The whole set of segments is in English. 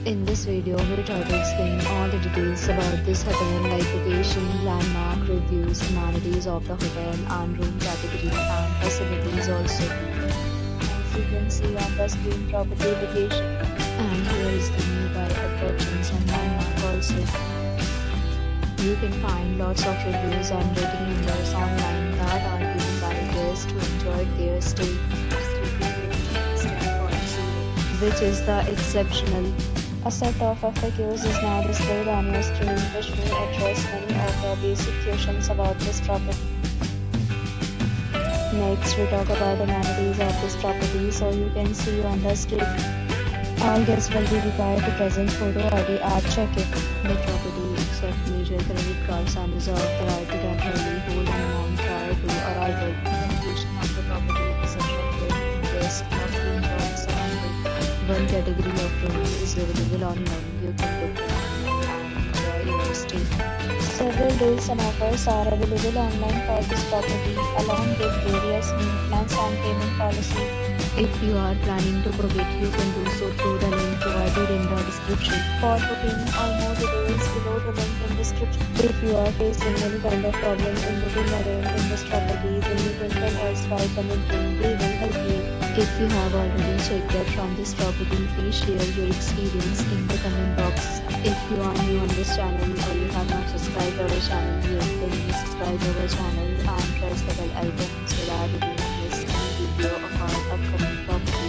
In this video, we'll try to explain all the details about this hotel like location, landmark, reviews, amenities of the hotel and room category and facilities also. As you can see on the screen, property location. And here is the nearby attractions and landmark also. You can find lots of reviews and rating numbers online that are given by guests who enjoyed their stay, which is the exceptional. A set of FAQs is now displayed on your screen, which will address many of the basic questions about this property. Next, we talk about the amenities of this property, so you can see on the screen. All guests will be required to present photo ID at check-in. The property accepts major credit cards and reserves the right to temporarily hold an amount prior to arrival. The location of the property is attractive to guests of room choice surrounding. One category of room is available online. You can book online and enjoy your stay. Several deals and offers are available online for this property, along with various meal plans and payment policy. If you are planning to book it, you can do so through the link provided in the description. For booking or more details, below the link in description. If you are facing any kind of problem in booking a room in this property, then you can tell us by commenting. We will help you. If you have already checked out from this property, please share your experience in the comment box. If you are new on this channel or you have not subscribed our channel yet, then please subscribe our channel and press the bell icon so that you don't miss any video of our upcoming property.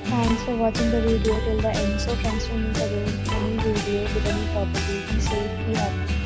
Thanks for watching the video till the end. So friends, we meet again in any video with any property. Be safe, be happy.